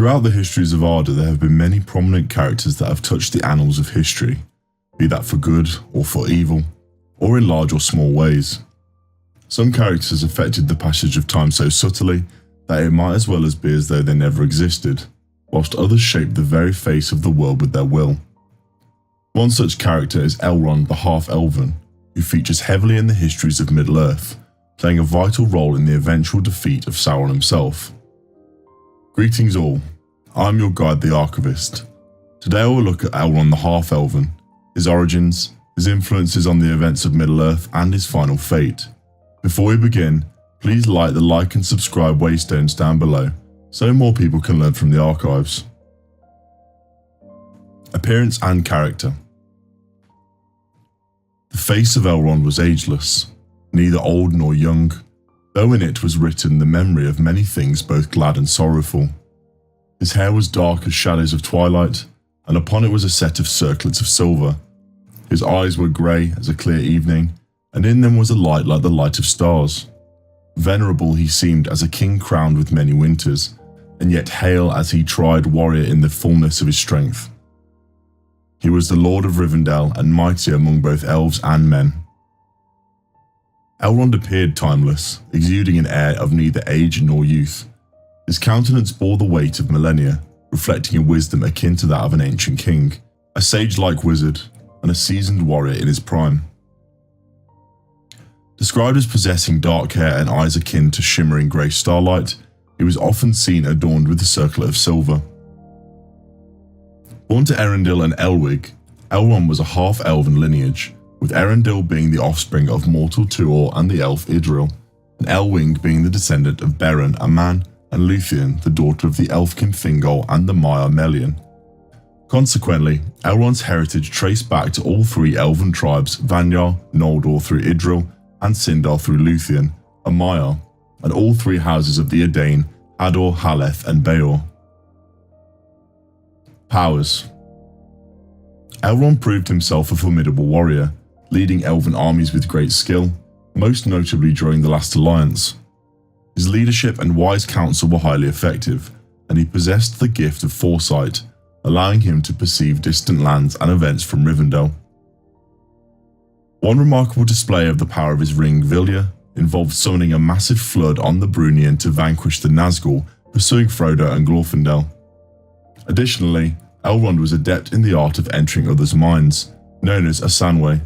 Throughout the histories of Arda, there have been many prominent characters that have touched the annals of history, be that for good or for evil, or in large or small ways. Some characters affected the passage of time so subtly that it might as well be as though they never existed, whilst others shaped the very face of the world with their will. One such character is Elrond the Half-Elven, who features heavily in the histories of Middle-earth, playing a vital role in the eventual defeat of Sauron himself. Greetings all, I'm your guide the Archivist. Today I will look at Elrond the Half-Elven, his origins, his influences on the events of Middle-earth and his final fate. Before we begin, please like the like and subscribe waystones down below so more people can learn from the archives. Appearance and character. The face of Elrond was ageless, neither old nor young, though in it was written the memory of many things both glad and sorrowful. His hair was dark as shadows of twilight, and upon it was a set of circlets of silver. His eyes were grey as a clear evening, and in them was a light like the light of stars. Venerable he seemed as a king crowned with many winters, and yet hale as he tried warrior in the fullness of his strength. He was the Lord of Rivendell and mighty among both elves and men. Elrond appeared timeless, exuding an air of neither age nor youth. His countenance bore the weight of millennia, reflecting a wisdom akin to that of an ancient king, a sage-like wizard, and a seasoned warrior in his prime. Described as possessing dark hair and eyes akin to shimmering grey starlight, he was often seen adorned with a circlet of silver. Born to Eärendil and Elwig, Elrond was a half-elven lineage, with Eärendil being the offspring of mortal Tuor and the elf Idril, and Elwing being the descendant of Beren, a man, and Luthien, the daughter of the elfkin Thingol and the Maiar Melian. Consequently, Elrond's heritage traced back to all three elven tribes, Vanyar, Noldor through Idril, and Sindar through Luthien, a Maiar, and all three houses of the Edain, Hador, Haleth, and Beor. Powers. Elrond proved himself a formidable warrior, leading elven armies with great skill, most notably during the Last Alliance. His leadership and wise counsel were highly effective, and he possessed the gift of foresight, allowing him to perceive distant lands and events from Rivendell. One remarkable display of the power of his ring, Vilya, involved summoning a massive flood on the Brunian to vanquish the Nazgul pursuing Frodo and Glorfindel. Additionally, Elrond was adept in the art of entering others' minds, known as Asanwe.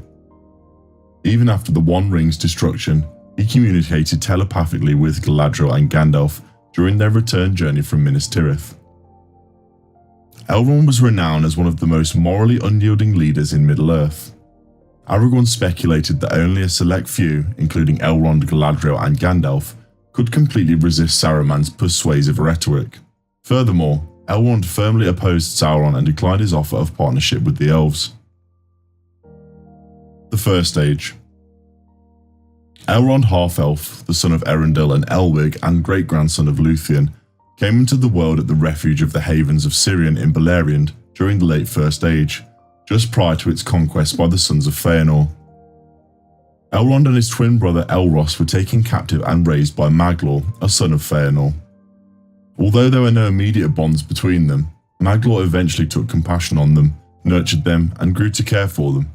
Even after the One Ring's destruction, he communicated telepathically with Galadriel and Gandalf during their return journey from Minas Tirith. Elrond was renowned as one of the most morally unyielding leaders in Middle-earth. Aragorn speculated that only a select few, including Elrond, Galadriel and Gandalf, could completely resist Saruman's persuasive rhetoric. Furthermore, Elrond firmly opposed Sauron and declined his offer of partnership with the elves. The First Age. Elrond Half-Elf, the son of Eärendil and Elwig and great-grandson of Luthien, came into the world at the refuge of the Havens of Sirion in Beleriand during the late First Age, just prior to its conquest by the sons of Feanor. Elrond and his twin brother Elros were taken captive and raised by Maglor, a son of Feanor. Although there were no immediate bonds between them, Maglor eventually took compassion on them, nurtured them, and grew to care for them.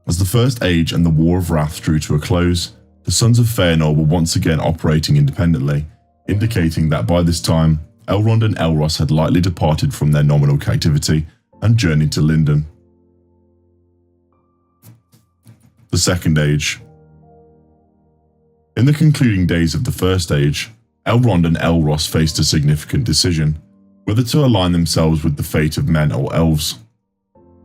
As the First Age and the War of Wrath drew to a close, the sons of Feanor were once again operating independently, indicating that by this time, Elrond and Elros had likely departed from their nominal captivity and journeyed to Lindon. The Second Age. In the concluding days of the First Age, Elrond and Elros faced a significant decision, whether to align themselves with the fate of men or elves.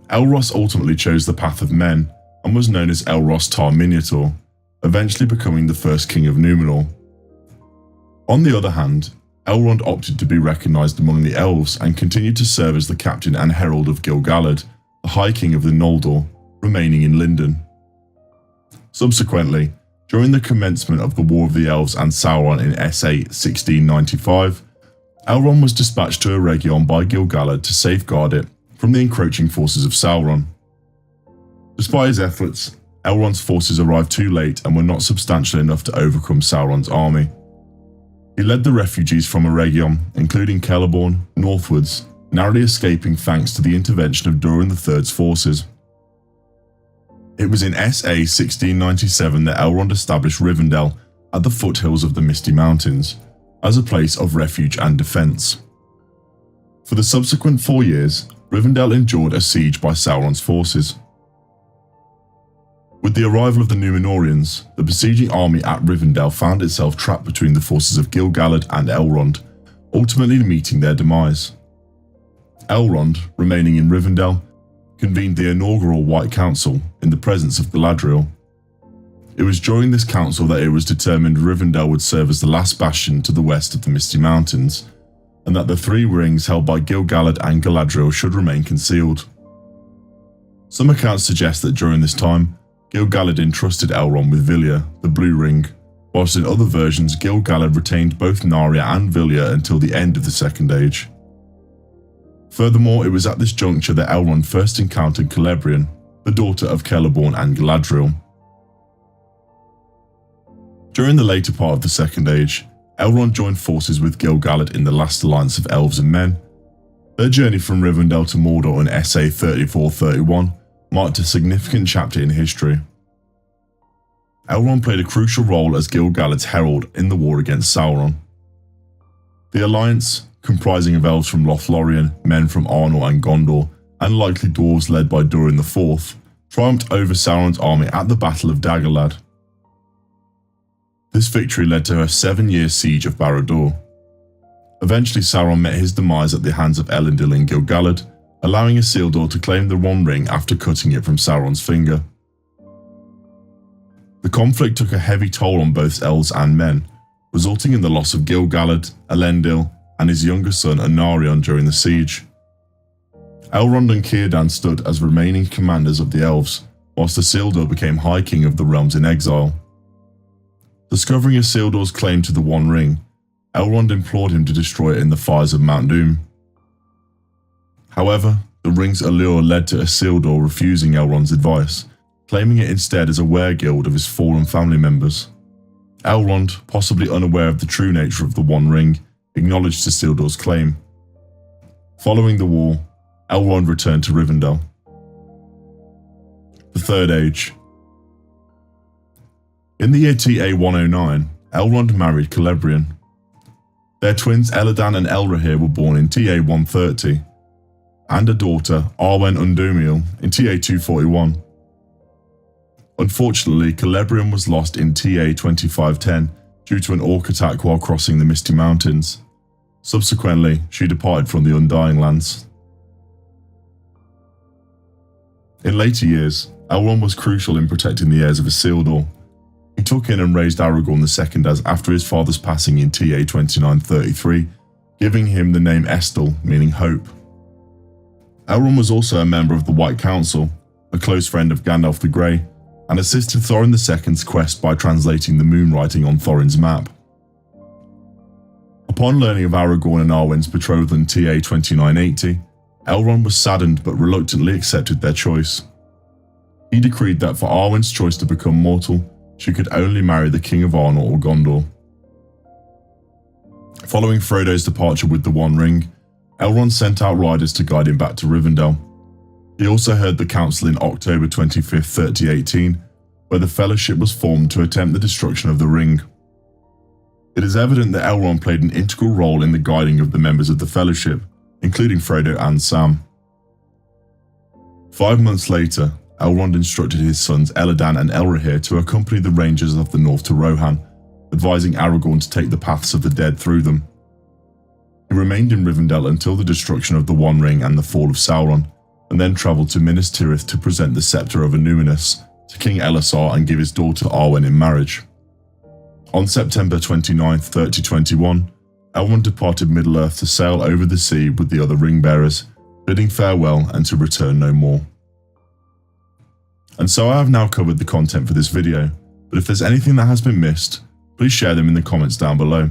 Elros ultimately chose the path of men, and was known as Elros Tar Miniatur, eventually becoming the first king of Númenor. On the other hand, Elrond opted to be recognised among the elves and continued to serve as the captain and herald of Gil-galad, the High King of the Noldor, remaining in Lindon. Subsequently, during the commencement of the War of the Elves and Sauron in S8 1695, Elrond was dispatched to Eregion by Gil-galad to safeguard it from the encroaching forces of Sauron. Despite his efforts, Elrond's forces arrived too late and were not substantial enough to overcome Sauron's army. He led the refugees from Eregion, including Celeborn, northwards, narrowly escaping thanks to the intervention of Durin III's forces. It was in SA 1697 that Elrond established Rivendell at the foothills of the Misty Mountains, as a place of refuge and defence. For the subsequent 4 years, Rivendell endured a siege by Sauron's forces. With the arrival of the Númenóreans, the besieging army at Rivendell found itself trapped between the forces of Gil-galad and Elrond, ultimately meeting their demise. Elrond, remaining in Rivendell, convened the inaugural White Council in the presence of Galadriel. It was during this council that it was determined Rivendell would serve as the last bastion to the west of the Misty Mountains, and that the 3 rings held by Gil-galad and Galadriel should remain concealed. Some accounts suggest that during this time, Gil-galad entrusted Elrond with Vilya, the Blue Ring, whilst in other versions Gil-galad retained both Narya and Vilya until the end of the Second Age. Furthermore, it was at this juncture that Elrond first encountered Celebrian, the daughter of Celeborn and Galadriel. During the later part of the Second Age, Elrond joined forces with Gil-galad in the last alliance of elves and men. Their journey from Rivendell to Mordor in SA 3431 marked a significant chapter in history. Elrond played a crucial role as Gil-galad's herald in the war against Sauron. The alliance, comprising of elves from Lothlorien, men from Arnor and Gondor, and likely dwarves led by Durin IV, triumphed over Sauron's army at the Battle of Dagorlad. This victory led to a 7-year siege of Barad-dûr. Eventually Sauron met his demise at the hands of Elendil and Gil-galad, allowing Isildur to claim the One Ring after cutting it from Sauron's finger. The conflict took a heavy toll on both elves and men, resulting in the loss of Gil-galad, Elendil, and his younger son Anarion during the siege. Elrond and Círdan stood as remaining commanders of the elves, whilst Isildur became High King of the Realms in exile. Discovering Isildur's claim to the One Ring, Elrond implored him to destroy it in the fires of Mount Doom. However, the ring's allure led to Isildur refusing Elrond's advice, claiming it instead as a weregild of his fallen family members. Elrond, possibly unaware of the true nature of the One Ring, acknowledged Isildur's claim. Following the war, Elrond returned to Rivendell. The Third Age. In the year TA 109, Elrond married Celebrian. Their twins Elladan and Elrohir were born in TA 130, and a daughter, Arwen Undomiel, in TA 241. Unfortunately, Celebrian was lost in TA 2510 due to an orc attack while crossing the Misty Mountains. Subsequently, she departed from the Undying Lands. In later years, Elrond was crucial in protecting the heirs of Isildur. He took in and raised Aragorn II as after his father's passing in TA 2933, giving him the name Estel, meaning hope. Elrond was also a member of the White Council, a close friend of Gandalf the Grey, and assisted Thorin II's quest by translating the moon writing on Thorin's map. Upon learning of Aragorn and Arwen's betrothal in TA 2980, Elrond was saddened but reluctantly accepted their choice. He decreed that for Arwen's choice to become mortal, she could only marry the King of Arnor or Gondor. Following Frodo's departure with the One Ring, Elrond sent out riders to guide him back to Rivendell. He also heard the council in October 25, 3018, where the Fellowship was formed to attempt the destruction of the ring. It is evident that Elrond played an integral role in the guiding of the members of the Fellowship, including Frodo and Sam. 5 months later, Elrond instructed his sons Elladan and Elrohir to accompany the Rangers of the North to Rohan, advising Aragorn to take the paths of the dead through them. He remained in Rivendell until the destruction of the One Ring and the fall of Sauron, and then travelled to Minas Tirith to present the sceptre of Annúminas to King Elessar and give his daughter Arwen in marriage. On September 29, 3021, Elrond departed Middle-earth to sail over the sea with the other ring-bearers, bidding farewell and to return no more. And so I have now covered the content for this video, but if there's anything that has been missed, please share them in the comments down below.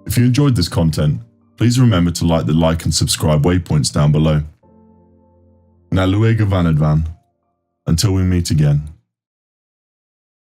If you enjoyed this content, please remember to like the like and subscribe waypoints down below. Na luego vanadvan. Until we meet again.